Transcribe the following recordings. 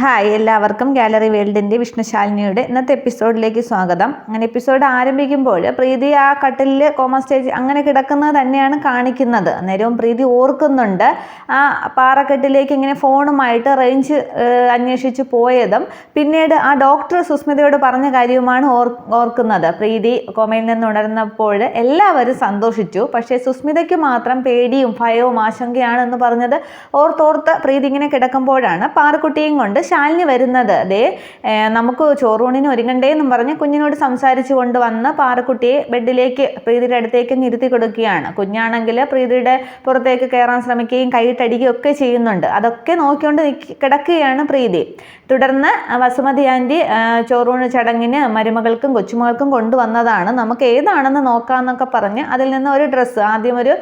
Hi, എല്ലാവർക്കും gallery വേൾഡിൻ്റെ വിഷ്ണുശാലിനിയുടെ ഇന്നത്തെ എപ്പിസോഡിലേക്ക് സ്വാഗതം. അങ്ങനെ എപ്പിസോഡ് ആരംഭിക്കുമ്പോൾ പ്രീതി ആ കട്ടിലിൽ കോമ സ്റ്റേജ് അങ്ങനെ കിടക്കുന്നത് തന്നെയാണ് കാണിക്കുന്നത്. അന്നേരവും പ്രീതി ഓർക്കുന്നുണ്ട് ആ പാറക്കെട്ടിലേക്ക് ഇങ്ങനെ ഫോണുമായിട്ട് റേഞ്ച് അന്വേഷിച്ച് പോയതും പിന്നീട് ആ ഡോക്ടർ സുസ്മിതയോട് പറഞ്ഞ കാര്യവുമാണ് ഓർക്കുന്നത്. പ്രീതി കോമയിൽ നിന്ന് ഉണർന്നപ്പോൾ എല്ലാവരും സന്തോഷിച്ചു. പക്ഷേ സുസ്മിതയ്ക്ക് മാത്രം പേടിയും ഭയവും ആശങ്കയാണെന്ന് പറഞ്ഞത് ഓർത്തോർത്ത് പ്രീതി ഇങ്ങനെ കിടക്കുമ്പോഴാണ് പാറക്കുട്ടിയും കൊണ്ട് ശാലിനി വരുന്നത്. അതേ നമുക്ക് ചോറൂണിന് ഒരുങ്ങണ്ടേ എന്നും പറഞ്ഞ് കുഞ്ഞിനോട് സംസാരിച്ചു കൊണ്ട് വന്ന് പാറക്കുട്ടിയെ ബെഡിലേക്ക് പ്രീതിയുടെ അടുത്തേക്ക് ഇരുത്തി കൊടുക്കുകയാണ്. കുഞ്ഞാണെങ്കിൽ പ്രീതിയുടെ പുറത്തേക്ക് കയറാൻ ശ്രമിക്കുകയും കൈയിട്ടടിക്കുകയും ഒക്കെ ചെയ്യുന്നുണ്ട്. അതൊക്കെ നോക്കിക്കൊണ്ട് കിടക്കുകയാണ് പ്രീതി. തുടർന്ന് വസുമതി ആൻറ്റി ചോറൂണ് ചടങ്ങിന് മരുമകൾക്കും കൊച്ചുമകൾക്കും കൊണ്ടുവന്നതാണ്, നമുക്ക് ഏതാണെന്ന് നോക്കാമെന്നൊക്കെ പറഞ്ഞ് അതിൽ നിന്ന് ഒരു ഡ്രസ്സ് ആദ്യം ഒരു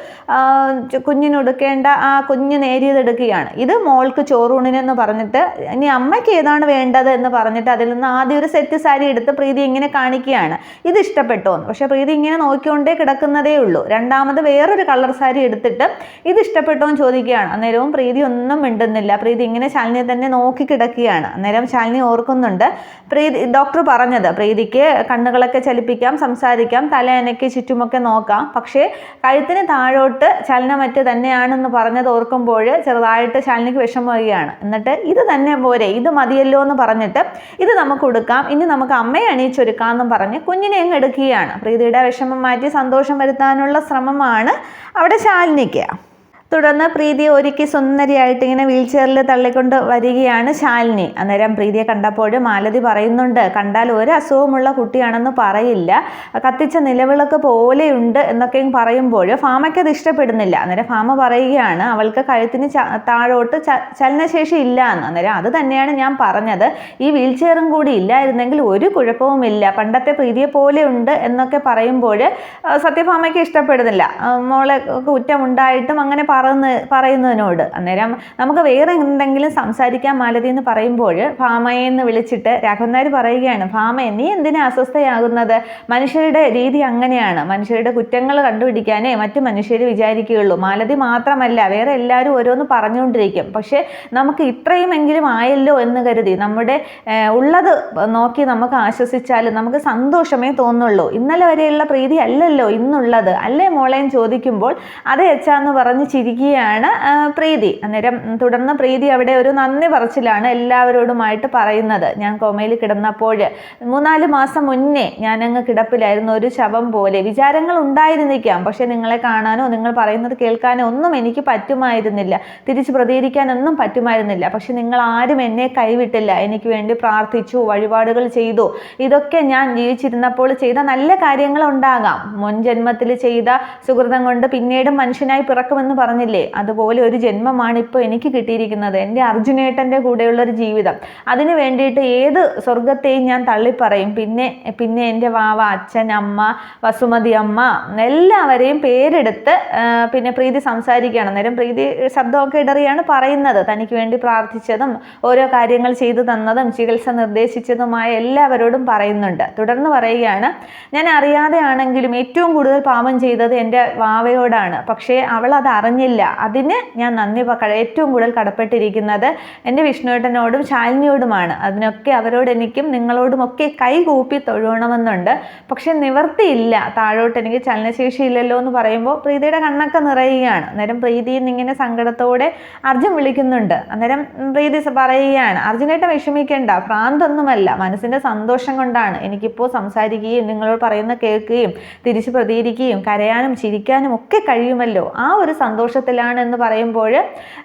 കുഞ്ഞിനുടുക്കേണ്ട ആ കുഞ്ഞ് നേരിയതെടുക്കുകയാണ്. ഇത് മോൾക്ക് ചോറൂണിനെന്ന് പറഞ്ഞിട്ട് ഇനി അമ്മയ്ക്ക് ഏതാണ് വേണ്ടത് എന്ന് പറഞ്ഞിട്ട് അതിൽ നിന്ന് ആദ്യം ഒരു സെറ്റ് സാരി എടുത്ത് പ്രീതി ഇങ്ങനെ കാണിക്കുകയാണ്. ഇത് ഇഷ്ടപ്പെട്ടോ എന്ന്. പക്ഷെ പ്രീതി ഇങ്ങനെ നോക്കിക്കൊണ്ടേ കിടക്കുന്നതേ ഉള്ളൂ. രണ്ടാമത് വേറൊരു കളർ സാരി എടുത്തിട്ട് ഇത് ഇഷ്ടപ്പെട്ടോ എന്ന് ചോദിക്കുകയാണ്. അന്നേരവും പ്രീതി ഒന്നും മിണ്ടുന്നില്ല. പ്രീതി ഇങ്ങനെ ശാലിനിയെ തന്നെ നോക്കി കിടക്കുകയാണ്. അന്നേരം ശാലിനി ഓർക്കുന്നുണ്ട് ഡോക്ടർ പറഞ്ഞത് പ്രീതിക്ക് കണ്ണുകളൊക്കെ ചലിപ്പിക്കാം, സംസാരിക്കാം, തലയനയ്ക്ക് ചുറ്റുമൊക്കെ നോക്കാം, പക്ഷേ കഴുത്തിന് താഴോട്ട് ചലനമറ്റ് തന്നെയാണെന്ന് പറഞ്ഞത് ഓർക്കുമ്പോൾ ചെറുതായിട്ട് ശാലിനിക്ക് വിഷമവുകയാണ്. എന്നിട്ട് ഇത് തന്നെ പോരെ, ഇത് മതിയല്ലോ എന്ന് പറഞ്ഞിട്ട് ഇത് നമുക്ക് കൊടുക്കാം, ഇനി നമുക്ക് അമ്മയെ അണിയിച്ചൊരുക്കാമെന്നും പറഞ്ഞ് കുഞ്ഞിനെ അങ്ങ് എടുക്കുകയാണ്. പ്രീതിയുടെ വിഷമം മാറ്റി സന്തോഷം വരുത്താനുള്ള ശ്രമമാണ് അവിടെ ശാലിനിക്ക്. തുടർന്ന് പ്രീതിയെ ഒരുക്കി സുന്ദരിയായിട്ട് ഇങ്ങനെ വീൽ ചെയറിൽ തള്ളിക്കൊണ്ട് വരികയാണ് ശാലിനി. അന്നേരം പ്രീതിയെ കണ്ടപ്പോൾ മാലതി പറയുന്നുണ്ട്, കണ്ടാൽ ഒരു അസുഖമുള്ള കുട്ടിയാണെന്ന് പറയില്ല, കത്തിച്ച നിലവിളക്ക് പോലെയുണ്ട് എന്നൊക്കെയും പറയുമ്പോൾ ഫാമയ്ക്ക് അത് ഇഷ്ടപ്പെടുന്നില്ല. അന്നേരം ഫാമ പറയുകയാണ് അവൾക്ക് കഴുത്തിന് താഴോട്ട് ചലനശേഷി ഇല്ല എന്ന്. അന്നേരം അത് തന്നെയാണ് ഞാൻ പറഞ്ഞത്, ഈ വീൽ ചെയറും കൂടി ഇല്ലായിരുന്നെങ്കിൽ ഒരു കുഴപ്പവുമില്ല, പണ്ടത്തെ പ്രീതിയെ പോലെ ഉണ്ട് എന്നൊക്കെ പറയുമ്പോൾ സത്യഭാമയ്ക്ക് ഇഷ്ടപ്പെടുന്നില്ല. മോളെ കുറ്റമുണ്ടായിട്ടും അങ്ങനെ പറയുന്നതിനോട്. അന്നേരം നമുക്ക് വേറെ എന്തെങ്കിലും സംസാരിക്കാൻ മാലതി എന്ന് പറയുമ്പോൾ ഭാമയെന്ന് വിളിച്ചിട്ട് രാഘവൻ നായർ പറയുകയാണ്, ഭാമ നീ എന്തിനാ അസ്വസ്ഥയാകുന്നത്, മനുഷ്യരുടെ രീതി അങ്ങനെയാണ്, മനുഷ്യരുടെ കുറ്റങ്ങൾ കണ്ടുപിടിക്കാനേ മറ്റു മനുഷ്യർ വിചാരിക്കുകയുള്ളൂ. മാലതി മാത്രമല്ല, വേറെ എല്ലാവരും ഓരോന്ന് പറഞ്ഞുകൊണ്ടിരിക്കും. പക്ഷേ നമുക്ക് ഇത്രയുമെങ്കിലും ആയല്ലോ എന്ന് കരുതി നമ്മുടെ ഉള്ളത് നോക്കി നമുക്ക് ആശ്വസിച്ചാൽ നമുക്ക് സന്തോഷമേ തോന്നുള്ളൂ. ഇന്നലെ വരെയുള്ള പ്രീതി അല്ലല്ലോ ഇന്നുള്ളത്, അല്ലേ മോളെയും ചോദിക്കുമ്പോൾ അതേ അച്ഛാന്ന് പറഞ്ഞ് ചിരിക്കുകയാണ് പ്രീതി. അന്നേരം തുടർന്ന് പ്രീതി അവിടെ ഒരു നന്ദി പറച്ചിലാണ് എല്ലാവരോടുമായിട്ട് പറയുന്നത്. ഞാൻ കോമയിൽ കിടന്നപ്പോൾ 3-4 മാസം മുന്നേ ഞാനങ്ങ് കിടപ്പിലായിരുന്നു, ഒരു ശവം പോലെ. വിചാരങ്ങൾ ഉണ്ടായിരുന്നിരിക്കാം, പക്ഷെ നിങ്ങളെ കാണാനോ നിങ്ങൾ പറയുന്നത് കേൾക്കാനോ ഒന്നും എനിക്ക് പറ്റുമായിരുന്നില്ല, തിരിച്ച് പ്രതികരിക്കാനൊന്നും പറ്റുമായിരുന്നില്ല. പക്ഷെ നിങ്ങൾ ആരും എന്നെ കൈവിട്ടില്ല, എനിക്ക് വേണ്ടി പ്രാർത്ഥിച്ചു, വഴിപാടുകൾ ചെയ്തു. ഇതൊക്കെ ഞാൻ ജീവിച്ചിരുന്നപ്പോൾ ചെയ്ത നല്ല കാര്യങ്ങൾ ഉണ്ടാകാം. മുൻ ജന്മത്തിൽ ചെയ്ത സുഹൃതം കൊണ്ട് പിന്നീട് മനുഷ്യനായി പിറക്കുമെന്ന് പറഞ്ഞില്ലേ, അതുപോലെ ഒരു ജന്മമാണ് ഇപ്പോൾ എനിക്ക് കിട്ടിയിരിക്കുന്നത്. എൻ്റെ അർജുനേട്ടൻ്റെ കൂടെയുള്ള ഒരു ജീവിതം. അതിന് വേണ്ടിയിട്ട് ഏത് സ്വർഗത്തെയും ഞാൻ തള്ളിപ്പറയും. പിന്നെ എൻ്റെ വാവ, അച്ഛൻ, അമ്മ, വസുമതി അമ്മ, എല്ലാവരെയും പേരെടുത്ത് പിന്നെ പ്രീതി സംസാരിക്കുകയാണ്. അന്നേരം പ്രീതി ശബ്ദമൊക്കെ ഇടറിയാണ് പറയുന്നത്. തനിക്ക് വേണ്ടി പ്രാർത്ഥിച്ചതും ഓരോ കാര്യങ്ങൾ ചെയ്തു തന്നതും ചികിത്സ നിർദ്ദേശിച്ചതുമായ എല്ലാവരോടും പറയുന്നുണ്ട്. തുടർന്ന് പറയുകയാണ്, ഞാൻ അറിയാതെ ആണെങ്കിലും ഏറ്റവും കൂടുതൽ പാപം ചെയ്തത് എൻ്റെ വാവയോടാണ്. പക്ഷേ അവൾ അത് അറിഞ്ഞില്ല. അതിന് ഞാൻ നന്ദി ഏറ്റവും കൂടുതൽ കടപ്പെട്ടിരിക്കുന്നത് എൻ്റെ വിഷ്ണുവേട്ടനോടും ശാലിനിയോടുമാണ്. അതിനൊക്കെ അവരോട് എനിക്കും നിങ്ങളോടുമൊക്കെ കൈകൂപ്പി തൊഴണമെന്നുണ്ട്. പക്ഷെ നിവർത്തിയില്ല, താഴോട്ട് എനിക്ക് ചലനശേഷി ഇല്ലല്ലോ എന്ന് പറയുമ്പോൾ പ്രീതിയുടെ കണ്ണൊക്കെ നിറയുകയാണ്. അന്നേരം പ്രീതിയിൽ ഇങ്ങനെ സങ്കടത്തോടെ അർജുൻ വിളിക്കുന്നുണ്ട്. അന്നേരം പ്രീതി പറയുകയാണ്, അർജുനേട്ടൻ വിഷമിക്കേണ്ട, ഭ്രാന്തൊന്നുമല്ല, മനസ്സിൻ്റെ സന്തോഷം കൊണ്ടാണ് എനിക്കിപ്പോൾ സംസാരിക്കുകയും നിങ്ങളോട് പറയുന്ന കേൾക്കുകയും തിരിച്ച് പ്രതികരിക്കുകയും കരയാനും ചിരിക്കാനും ഒക്കെ കഴിയുമല്ലോ, ആ ഒരു സന്തോഷത്തിലാണ് എന്ന് പറയുമ്പോൾ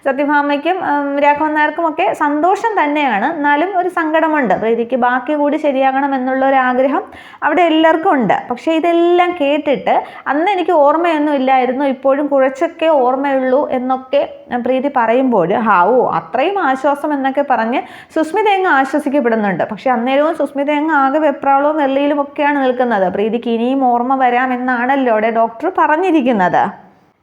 സത്യഭാമയ്ക്കും രാഘവൻ നായർക്കും ഒക്കെ സന്തോഷം തന്നെയാണ്. എന്നാലും ഒരു സങ്കടമുണ്ട്. പ്രീതിക്ക് ബാക്കി കൂടി ശരിയാകണം എന്നുള്ള ഒരു ആഗ്രഹം അവിടെ എല്ലാവർക്കും ഉണ്ട്. പക്ഷേ ഇതെല്ലാം കേട്ടിട്ട് അന്ന് എനിക്ക് ഓർമ്മയൊന്നും ഇല്ലായിരുന്നു, ഇപ്പോഴും കുറച്ചൊക്കെ ഓർമ്മയുള്ളൂ എന്നൊക്കെ പ്രീതി പറയുമ്പോൾ അത്രയും ആശ്വാസം എന്നൊക്കെ പറഞ്ഞ് സുസ്മിത അങ്ങ് ആശ്വസിക്കപ്പെടുന്നുണ്ട്. പക്ഷെ അന്നേരവും സുസ്മിത അങ്ങ് ആകെ വെപ്രാളവും വെള്ളിയിലും ഒക്കെയാണ് നിൽക്കുന്നത്. പ്രീതിക്ക് ഇനിയും ഓർമ്മ വരാമെന്നാണല്ലോ അവിടെ ഡോക്ടർ പറഞ്ഞിരിക്കുന്നത്.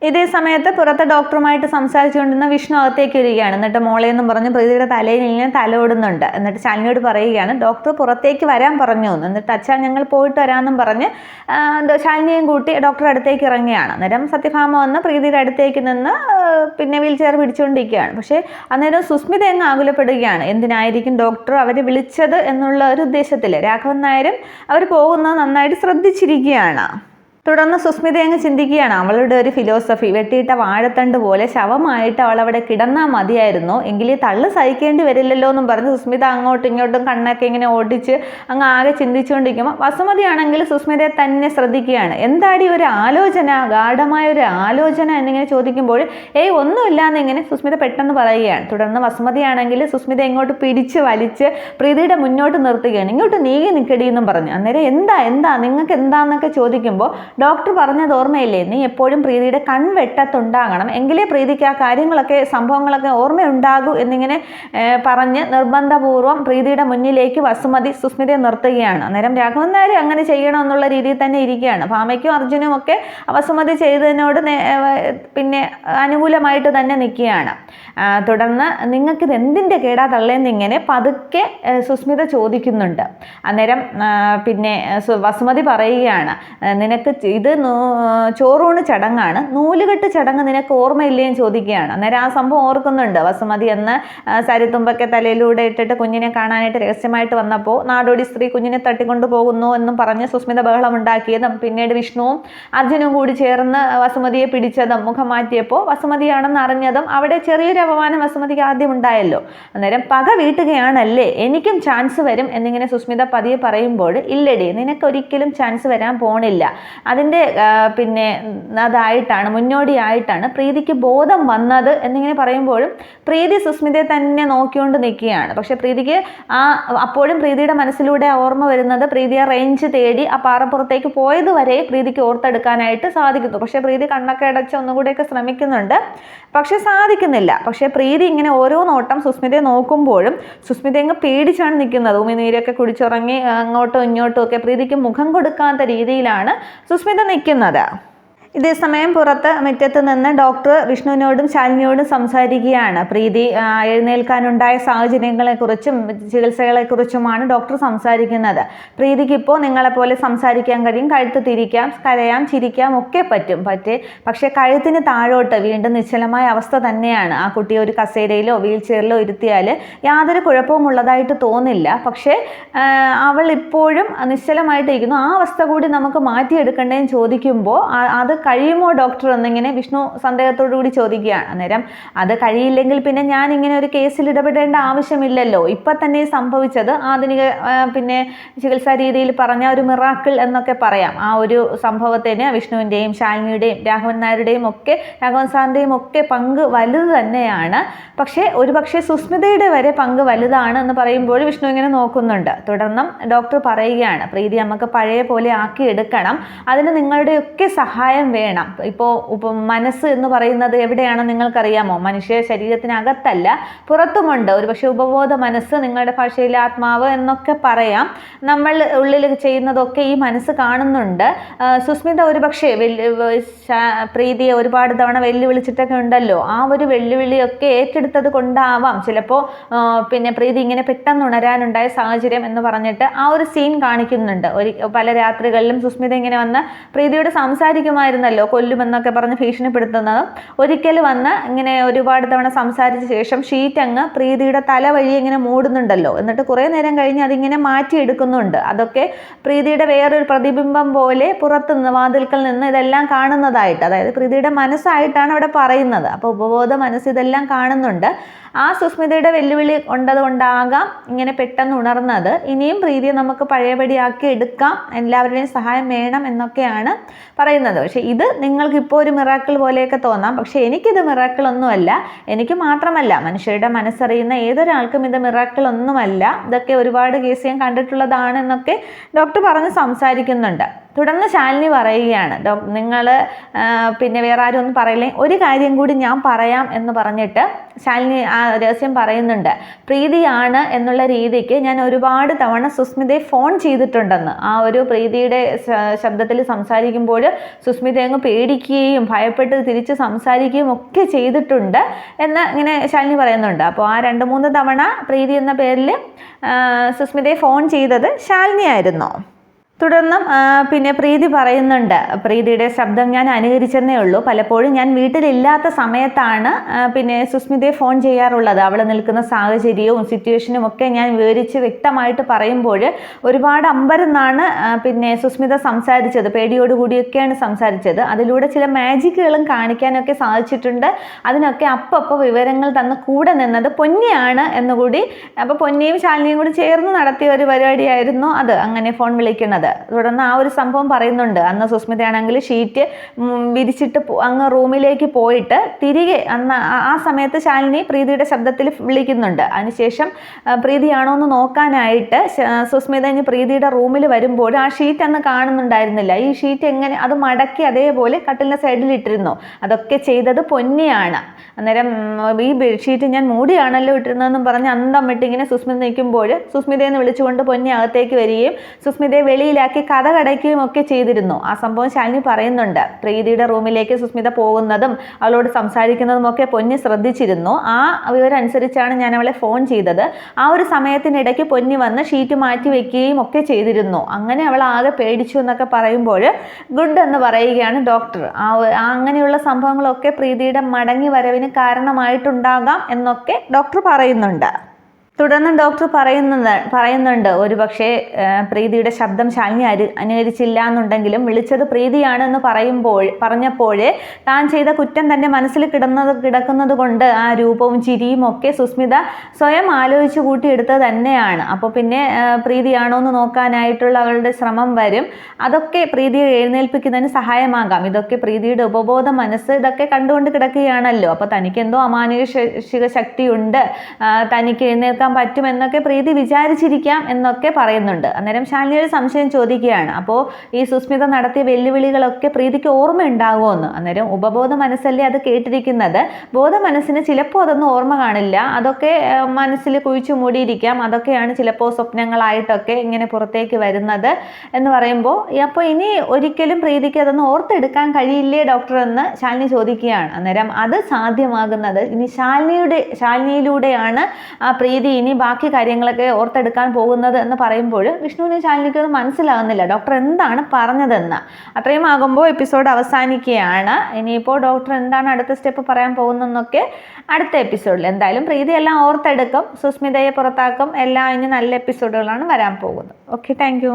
ഇതേ സമയത്ത് പുറത്തെ ഡോക്ടറുമായിട്ട് സംസാരിച്ചുകൊണ്ടിരുന്ന വിഷ്ണു അകത്തേക്ക് വരികയാണ്. എന്നിട്ട് മോളെ എന്നും പറഞ്ഞ് പ്രീതിയുടെ തലയിൽ ഇങ്ങനെ തലോടുന്നുണ്ട്. എന്നിട്ട് ശാലിനിയോട് പറയുകയാണ്, ഡോക്ടർ പുറത്തേക്ക് വരാൻ പറഞ്ഞു. എന്നിട്ട് അച്ഛാ ഞങ്ങൾ പോയിട്ട് വരാമെന്നും പറഞ്ഞ് ശാലിനിയും കൂട്ടി ഡോക്ടറുടെ അടുത്തേക്ക് ഇറങ്ങുകയാണ്. അന്നേരം സത്യഭാമ വന്ന് പ്രീതിയുടെ അടുത്തേക്ക് നിന്ന് പിന്നെ വീൽ ചെയർ പിടിച്ചുകൊണ്ടിരിക്കുകയാണ്. പക്ഷേ അന്നേരം സുസ്മിത അങ്ങ് ആകുലപ്പെടുകയാണ്. എന്തിനായിരിക്കും ഡോക്ടർ അവരെ വിളിച്ചത് എന്നുള്ള ഒരു ഉദ്ദേശത്തിൽ രാഘവൻ നായരും അവർ പോകുന്നത് നന്നായിട്ട് ശ്രദ്ധിച്ചിരിക്കുകയാണ്. തുടർന്ന് സുസ്മിത അങ്ങ് ചിന്തിക്കുകയാണ്, അവളുടെ ഒരു ഫിലോസഫി, വെട്ടിയിട്ട വാഴത്തണ്ട് പോലെ ശവമായിട്ട് അവൾ അവിടെ കിടന്നാൽ മതിയായിരുന്നു, എങ്കിൽ ഈ തള്ളു സഹിക്കേണ്ടി വരില്ലല്ലോ എന്നും പറഞ്ഞ് സുസ്മിത അങ്ങോട്ടും ഇങ്ങോട്ടും കണ്ണൊക്കെ ഇങ്ങനെ ഓടിച്ച് അങ്ങ് ആകെ ചിന്തിച്ചുകൊണ്ടിരിക്കുമ്പോൾ വസുമതിയാണെങ്കിൽ സുസ്മിതയെ തന്നെ ശ്രദ്ധിക്കുകയാണ്. എന്താടി ഒരു ആലോചന, ഗാഢമായ ഒരു ആലോചന എന്നിങ്ങനെ ചോദിക്കുമ്പോൾ ഒന്നുമില്ലാന്ന് ഇങ്ങനെ സുസ്മിത പെട്ടെന്ന് പറയുകയാണ്. തുടർന്ന് വസുമതിയാണെങ്കിൽ സുസ്മിത ഇങ്ങോട്ട് പിടിച്ച് വലിച്ച് പ്രീതിയുടെ മുന്നോട്ട് നിർത്തുകയാണ്. ഇങ്ങോട്ട് നീങ്ങി നിൽക്കടി എന്നും പറഞ്ഞു. അന്നേരം എന്താ നിങ്ങൾക്ക് എന്താന്നൊക്കെ ചോദിക്കുമ്പോൾ ഡോക്ടർ പറഞ്ഞത് ഓർമ്മയില്ലേ, നീ എപ്പോഴും പ്രീതിയുടെ കൺവെട്ടത്തുണ്ടാകണം, എങ്കിലേ പ്രീതിക്ക് ആ കാര്യങ്ങളൊക്കെ സംഭവങ്ങളൊക്കെ ഓർമ്മയുണ്ടാകൂ എന്നിങ്ങനെ പറഞ്ഞ് നിർബന്ധപൂർവ്വം പ്രീതിയുടെ മുന്നിലേക്ക് വസുമതി സുസ്മിതയെ നിർത്തുകയാണ്. അന്നേരം രാഘവൻ നായർ അങ്ങനെ ചെയ്യണം എന്നുള്ള രീതിയിൽ തന്നെ ഇരിക്കുകയാണ്. ഭാമയ്ക്കും അർജുനും ഒക്കെ വസുമതി ചെയ്തതിനോട് പിന്നെ അനുകൂലമായിട്ട് തന്നെ നിൽക്കുകയാണ്. തുടർന്ന് നിങ്ങൾക്കിത് എന്തിൻ്റെ കേടാ തള്ളേന്നിങ്ങനെ പതുക്കെ സുസ്മിത ചോദിക്കുന്നുണ്ട്. അന്നേരം പിന്നെ വസുമതി പറയുകയാണ്, നിനക്ക് ഇത് ചോറൂണ് ചടങ്ങാണ്, നൂലുകെട്ട് ചടങ്ങ് നിനക്ക് ഓർമ്മയില്ലേന്ന് ചോദിക്കുകയാണ്. അന്നേരം ആ സംഭവം ഓർക്കുന്നുണ്ട്. വസുമതി എന്ന് സരിത്തുമ്പൊക്കെ തലയിലൂടെ ഇട്ടിട്ട് കുഞ്ഞിനെ കാണാനായിട്ട് രഹസ്യമായിട്ട് വന്നപ്പോൾ നാടോടി സ്ത്രീ കുഞ്ഞിനെ തട്ടിക്കൊണ്ടു പോകുന്നു എന്നും പറഞ്ഞ് സുസ്മിത ബഹളം ഉണ്ടാക്കിയതും പിന്നീട് വിഷ്ണുവും അർജുനും കൂടി ചേർന്ന് വസുമതിയെ പിടിച്ചതും മുഖം മാറ്റിയപ്പോൾ വസുമതിയാണെന്ന് അറിഞ്ഞതും അവിടെ ചെറിയൊരു അപമാനം വസുമതിക്ക് ആദ്യം ഉണ്ടായല്ലോ. അന്നേരം പക വീട്ടുകയാണല്ലേ, എനിക്കും ചാൻസ് വരും എന്നിങ്ങനെ സുസ്മിത പതിയെ പറയുമ്പോൾ ഇല്ലടി, നിനക്കൊരിക്കലും ചാൻസ് വരാൻ പോണില്ല, അതിൻ്റെ പിന്നെ അതായിട്ടാണ് മുന്നോടിയായിട്ടാണ് പ്രീതിക്ക് ബോധം വന്നത് എന്നിങ്ങനെ പറയുമ്പോഴും പ്രീതി സുസ്മിതയെ തന്നെ നോക്കിക്കൊണ്ട് നിൽക്കുകയാണ്. പക്ഷെ പ്രീതിക്ക് അപ്പോഴും പ്രീതിയുടെ മനസ്സിലൂടെ ഓർമ്മ വരുന്നത് പ്രീതി ആ റേഞ്ച് തേടി ആ പാറപ്പുറത്തേക്ക് പോയത് വരെ പ്രീതിക്ക് ഓർത്തെടുക്കാനായിട്ട് സാധിക്കുന്നു. പക്ഷെ പ്രീതി കണ്ണൊക്കെ അടച്ച് ഒന്നുകൂടെയൊക്കെ ശ്രമിക്കുന്നുണ്ട്, പക്ഷെ സാധിക്കുന്നില്ല. പക്ഷെ പ്രീതി ഇങ്ങനെ ഓരോ നോട്ടം സുസ്മിതയെ നോക്കുമ്പോഴും സുസ്മിത അങ്ങ് പേടിച്ചാണ് നിൽക്കുന്നത്. ഉമിനീരൊക്കെ കുടിച്ചുറങ്ങി അങ്ങോട്ടും ഇങ്ങോട്ടും ഒക്കെ പ്രീതിക്ക് മുഖം കൊടുക്കാത്ത രീതിയിലാണ് സുസ്മിത നിൽക്കുന്നത്. ഇതേസമയം പുറത്ത് മുറ്റത്ത് നിന്ന് ഡോക്ടർ വിഷ്ണുവിനോടും ശാലിനിയോടും സംസാരിക്കുകയാണ്. പ്രീതി എഴുന്നേൽക്കാനുണ്ടായ സാഹചര്യങ്ങളെക്കുറിച്ചും ചികിത്സകളെക്കുറിച്ചുമാണ് ഡോക്ടർ സംസാരിക്കുന്നത്. പ്രീതിക്ക് ഇപ്പോൾ നിങ്ങളെപ്പോലെ സംസാരിക്കാൻ കഴിയും, കഴുത്ത് തിരിക്കാം, കരയാം, ചിരിക്കാം ഒക്കെ പറ്റും. പക്ഷേ കഴുത്തിന് താഴോട്ട് വീണ്ടും നിശ്ചലമായ അവസ്ഥ തന്നെയാണ്. ആ കുട്ടിയെ ഒരു കസേരയിലോ വീൽ ചെയറിലോ ഇരുത്തിയാൽ യാതൊരു കുഴപ്പവും ഉള്ളതായിട്ട് തോന്നില്ല. പക്ഷേ അവൾ ഇപ്പോഴും നിശ്ചലമായിട്ടിരിക്കുന്നു. ആ അവസ്ഥ കൂടി നമുക്ക് മാറ്റിയെടുക്കണ്ടേന്ന് ചോദിക്കുമ്പോൾ അത് കഴിയുമോ ഡോക്ടർ എന്നിങ്ങനെ വിഷ്ണു സന്ദേഹത്തോടു കൂടി ചോദിക്കുകയാണ്. അന്നേരം അത് കഴിയില്ലെങ്കിൽ പിന്നെ ഞാൻ ഇങ്ങനെ ഒരു കേസിൽ ഇടപെടേണ്ട ആവശ്യമില്ലല്ലോ. ഇപ്പം തന്നെ സംഭവിച്ചത് ആധുനിക പിന്നെ ചികിത്സാ രീതിയിൽ പറഞ്ഞ ഒരു മിറാക്കിൾ എന്നൊക്കെ പറയാം. ആ ഒരു സംഭവത്തിന് വിഷ്ണുവിൻ്റെയും ശാലിനിയുടെയും രാഘവൻ നായരുടെയും ഒക്കെ രാഘവൻ സാറിൻ്റെയും ഒക്കെ പങ്ക് വലുത് തന്നെയാണ്. പക്ഷേ ഒരുപക്ഷെ സുസ്മിതയുടെ വരെ പങ്ക് വലുതാണ് എന്ന് പറയുമ്പോൾ വിഷ്ണു ഇങ്ങനെ നോക്കുന്നുണ്ട്. തുടർന്നും ഡോക്ടർ പറയുകയാണ്, പ്രീതി നമുക്ക് പഴയ പോലെ ആക്കിയെടുക്കണം, അതിന് നിങ്ങളുടെയൊക്കെ സഹായം വേണം. ഇപ്പോൾ മനസ്സ് എന്ന് പറയുന്നത് എവിടെയാണെന്ന് നിങ്ങൾക്കറിയാമോ? മനുഷ്യ ശരീരത്തിനകത്തല്ല, പുറത്തുമുണ്ട്. ഒരുപക്ഷെ ഉപബോധ മനസ്സ്, നിങ്ങളുടെ ഭാഷയിൽ ആത്മാവ് എന്നൊക്കെ പറയാം. നമ്മൾ ഉള്ളിൽ ചെയ്യുന്നതൊക്കെ ഈ മനസ്സ് കാണുന്നുണ്ട്. സുസ്മിത ഒരുപക്ഷെ പ്രീതിയെ ഒരുപാട് തവണ വെല്ലുവിളിച്ചിട്ടൊക്കെ ഉണ്ടല്ലോ. ആ ഒരു വെല്ലുവിളിയൊക്കെ ഏറ്റെടുത്തത് കൊണ്ടാവാം ചിലപ്പോൾ പിന്നെ പ്രീതി ഇങ്ങനെ പെട്ടെന്ന് ഉണരാനുണ്ടായ സാഹചര്യം എന്ന് പറഞ്ഞിട്ട് ആ ഒരു സീൻ കാണിക്കുന്നുണ്ട്. പല രാത്രികളിലും സുസ്മിത ഇങ്ങനെ വന്ന് പ്രീതിയോട് സംസാരിക്കുമായിരുന്നല്ലോ, കൊല്ലുമെന്നൊക്കെ പറഞ്ഞ് ഭീഷണിപ്പെടുത്തുന്നതും. ഒരിക്കൽ വന്ന് ഇങ്ങനെ ഒരുപാട് തവണ സംസാരിച്ച ശേഷം ഷീറ്റ് അങ്ങ് പ്രീതിയുടെ തല വഴി ഇങ്ങനെ മൂടുന്നുണ്ടല്ലോ. എന്നിട്ട് കുറേ നേരം കഴിഞ്ഞ് അതിങ്ങനെ മാറ്റിയെടുക്കുന്നുണ്ട്. അതൊക്കെ പ്രീതിയുടെ വേറൊരു പ്രതിബിംബം പോലെ പുറത്തുനിന്ന് വാതിൽക്കൽ നിന്ന് ഇതെല്ലാം കാണുന്നതായിട്ട്, അതായത് പ്രീതിയുടെ മനസ്സായിട്ടാണ് അവിടെ പറയുന്നത്. അപ്പോൾ ഉപബോധ മനസ്സ് ഇതെല്ലാം കാണുന്നുണ്ട്. ആ സുസ്മിതയുടെ വെല്ലുവിളി കൊണ്ടതുകൊണ്ടാകാം ഇങ്ങനെ പെട്ടെന്ന് ഉണർന്നത്. ഇനിയും പ്രീതിയെ നമുക്ക് പഴയപടിയാക്കി എടുക്കാം, എല്ലാവരുടെയും സഹായം വേണം എന്നൊക്കെയാണ് പറയുന്നത്. പക്ഷേ ഇത് നിങ്ങൾക്ക് ഇപ്പോൾ ഒരു മിറാക്കിൾ പോലെയൊക്കെ തോന്നാം, പക്ഷേ എനിക്കിത് മിറാക്കിൾ ഒന്നുമല്ല. എനിക്ക് മാത്രമല്ല, മനുഷ്യരുടെ മനസ്സറിയുന്ന ഏതൊരാൾക്കും ഇത് മിറാക്കിൾ ഒന്നുമല്ല. ഇതൊക്കെ ഒരുപാട് കേസ് ഞാൻ കണ്ടിട്ടുള്ളതാണ് എന്നൊക്കെ ഡോക്ടർ പറഞ്ഞ് സംസാരിക്കുന്നുണ്ട്. തുടർന്ന് ശാലിനി പറയുകയാണ്, നിങ്ങൾ പിന്നെ വേറെ ആരും ഒന്നും പറയില്ലേ, ഒരു കാര്യം കൂടി ഞാൻ പറയാം എന്ന് പറഞ്ഞിട്ട് ശാലിനി ആ രഹസ്യം പറയുന്നുണ്ട്. പ്രീതിയാണ് എന്നുള്ള രീതിക്ക് ഞാൻ ഒരുപാട് തവണ സുസ്മിതയെ ഫോൺ ചെയ്തിട്ടുണ്ടെന്ന്. ആ ഒരു പ്രീതിയുടെ ശബ്ദത്തിൽ സംസാരിക്കുമ്പോൾ സുസ്മിത അങ്ങ് പേടിക്കുകയും ഭയപ്പെട്ട് തിരിച്ച് സംസാരിക്കുകയും ഒക്കെ ചെയ്തിട്ടുണ്ട് എന്ന് ഇങ്ങനെ ശാലിനി പറയുന്നുണ്ട്. അപ്പോൾ ആ 2-3 തവണ പ്രീതി എന്ന പേരിൽ സുസ്മിതയെ ഫോൺ ചെയ്തത് ശാലിനി ആയിരുന്നു. തുടർന്നും പിന്നെ പ്രീതി പറയുന്നുണ്ട്, പ്രീതിയുടെ ശബ്ദം ഞാൻ അനുകരിച്ചെന്നേ ഉള്ളൂ, പലപ്പോഴും ഞാൻ വീട്ടിലില്ലാത്ത സമയത്താണ് പിന്നെ സുസ്മിതയെ ഫോൺ ചെയ്യാറുള്ളത്. അവൾ നിൽക്കുന്ന സാഹചര്യവും സിറ്റുവേഷനും ഒക്കെ ഞാൻ വിവരിച്ച് വ്യക്തമായിട്ട് പറയുമ്പോൾ ഒരുപാട് അമ്പരന്നാണ് പിന്നെ സുസ്മിത സംസാരിച്ചത്, പേടിയോടുകൂടിയൊക്കെയാണ് സംസാരിച്ചത്. അതിലൂടെ ചില മാജിക്കുകളും കാണിക്കാനൊക്കെ സാധിച്ചിട്ടുണ്ട്. അതിനൊക്കെ അപ്പോൾ വിവരങ്ങൾ തന്ന് കൂടെ നിന്നത് പൊന്നിയാണ് എന്നുകൂടി, അപ്പോൾ പൊന്നിയും ശാലിനിയും കൂടി ചേർന്ന് നടത്തിയ ഒരു പരിപാടിയായിരുന്നു അത്, അങ്ങനെ ഫോൺ വിളിക്കുന്നത്. തുടർന്ന് ആ ഒരു സംഭവം പറയുന്നുണ്ട്. അന്ന് സുസ്മിതയാണെങ്കിൽ ഷീറ്റ് വിരിച്ചിട്ട് അങ്ങ് റൂമിലേക്ക് പോയിട്ട് തിരികെ അന്ന് ആ സമയത്ത് ശാലിനി പ്രീതിയുടെ ശബ്ദത്തിൽ വിളിക്കുന്നുണ്ട്. അതിനുശേഷം പ്രീതിയാണോ എന്ന് നോക്കാനായിട്ട് സുസ്മിത ഇനി പ്രീതിയുടെ റൂമിൽ വരുമ്പോൾ ആ ഷീറ്റ് അന്ന് കാണുന്നുണ്ടായിരുന്നില്ല. ഈ ഷീറ്റ് എങ്ങനെ അത് മടക്കി അതേപോലെ കട്ടിലിൻ്റെ സൈഡിൽ ഇട്ടിരുന്നു. അതൊക്കെ ചെയ്തത് പൊന്നിയാണ്. അന്നേരം ഈ ബെഡ്ഷീറ്റ് ഞാൻ മൂടിയാണല്ലോ ഇട്ടിരുന്നതെന്നും പറഞ്ഞ് അന്തം വിട്ടിങ്ങനെ സുസ്മിത നിൽക്കുമ്പോൾ സുസ്മിതയെന്ന് വിളിച്ചുകൊണ്ട് പൊന്നി അകത്തേക്ക് വരികയും സുസ്മിതയെ വെളിയിലാക്കി കഥ കടയ്ക്കുകയും ഒക്കെ ചെയ്തിരുന്നു. ആ സംഭവം ശാലിനി പറയുന്നുണ്ട്. പ്രീതിയുടെ റൂമിലേക്ക് സുസ്മിത പോകുന്നതും അവളോട് സംസാരിക്കുന്നതും ഒക്കെ പൊന്നി ശ്രദ്ധിച്ചിരുന്നു. ആ വിവരം അനുസരിച്ചാണ് ഞാൻ അവളെ ഫോൺ ചെയ്തത്. ആ ഒരു സമയത്തിനിടയ്ക്ക് പൊന്നി വന്ന് ഷീറ്റ് മാറ്റി വെക്കുകയും ഒക്കെ ചെയ്തിരുന്നു. അങ്ങനെ അവൾ ആകെ പേടിച്ചു എന്നൊക്കെ പറയുമ്പോൾ ഗുഡ് എന്ന് പറയുകയാണ് ഡോക്ടർ. അങ്ങനെയുള്ള സംഭവങ്ങളൊക്കെ പ്രീതിയുടെ മടങ്ങി വരവിന് കാരണമായിട്ടുണ്ടാകാം എന്നൊക്കെ ഡോക്ടർ പറയുന്നുണ്ട്. തുടർന്ന് ഡോക്ടർ പറയുന്നുണ്ട് ഒരുപക്ഷെ പ്രീതിയുടെ ശബ്ദം ശാലിനി അനുകരിച്ചില്ല എന്നുണ്ടെങ്കിലും വിളിച്ചത് പ്രീതിയാണെന്ന് പറഞ്ഞപ്പോഴേ താൻ ചെയ്ത കുറ്റം തൻ്റെ മനസ്സിൽ കിടക്കുന്നത് കൊണ്ട് ആ രൂപവും ചിരിയും ഒക്കെ സുസ്മിത സ്വയം ആലോചിച്ച് കൂട്ടിയെടുത്തത് തന്നെയാണ്. അപ്പോൾ പിന്നെ പ്രീതിയാണോ എന്ന് നോക്കാനായിട്ടുള്ള അവളുടെ ശ്രമം വരും. അതൊക്കെ പ്രീതിയെ എഴുന്നേൽപ്പിക്കുന്നതിന് സഹായമാകാം. ഇതൊക്കെ പ്രീതിയുടെ ഉപബോധ മനസ്സ് ഇതൊക്കെ കണ്ടുകൊണ്ട് കിടക്കുകയാണല്ലോ. അപ്പോൾ തനിക്കെന്തോ അമാനുഷിക ശക്തിയുണ്ട്, തനിക്ക് എഴുന്നേൽക്കാൻ പറ്റുമെന്നൊക്കെ പ്രീതി വിചാരിച്ചിരിക്കാം എന്നൊക്കെ പറയുന്നുണ്ട്. അന്നേരം ശാലിനി ഒരു സംശയം ചോദിക്കുകയാണ്, അപ്പോൾ ഈ സുസ്മിത നടത്തിയ വെല്ലുവിളികളൊക്കെ പ്രീതിക്ക് ഓർമ്മയുണ്ടാകുമോ എന്ന്. അന്നേരം ഉപബോധ മനസ്സല്ലേ അത് കേട്ടിരിക്കുന്നത്, ബോധ മനസ്സിന് ചിലപ്പോൾ അതൊന്നും ഓർമ്മ കാണില്ല, അതൊക്കെ മനസ്സിൽ കുഴിച്ചു മൂടിയിരിക്കാം, അതൊക്കെയാണ് ചിലപ്പോൾ സ്വപ്നങ്ങളായിട്ടൊക്കെ ഇങ്ങനെ പുറത്തേക്ക് വരുന്നത് എന്ന് പറയുമ്പോൾ അപ്പോൾ ഇനി ഒരിക്കലും പ്രീതിക്ക് അതൊന്നും ഓർത്തെടുക്കാൻ കഴിയില്ലേ ഡോക്ടർ എന്ന് ശാലിനി ചോദിക്കുകയാണ്. അന്നേരം അത് സാധ്യമാകുന്നത് ഇനി ശാലിനിയിലൂടെയാണ് ആ പ്രീതി ഇനി ബാക്കി കാര്യങ്ങളൊക്കെ ഓർത്തെടുക്കാൻ പോകുന്നത് എന്ന് പറയുമ്പോൾ വിഷ്ണുവിനെ ശാലിനിക്കൊന്നും മനസ്സിലാകുന്നില്ല ഡോക്ടർ എന്താണ് പറഞ്ഞതെന്ന്. അത്രയും ആകുമ്പോൾ എപ്പിസോഡ് അവസാനിക്കുകയാണ്. ഇനിയിപ്പോൾ ഡോക്ടർ എന്താണ് അടുത്ത സ്റ്റെപ്പ് പറയാൻ പോകുന്നതെന്നൊക്കെ അടുത്ത എപ്പിസോഡിൽ. എന്തായാലും പ്രീതി എല്ലാം ഓർത്തെടുക്കും, സുസ്മിതയെ പുറത്താക്കും, എല്ലാം ഇനി നല്ല എപ്പിസോഡുകളാണ് വരാൻ പോകുന്നത്. Okay, thank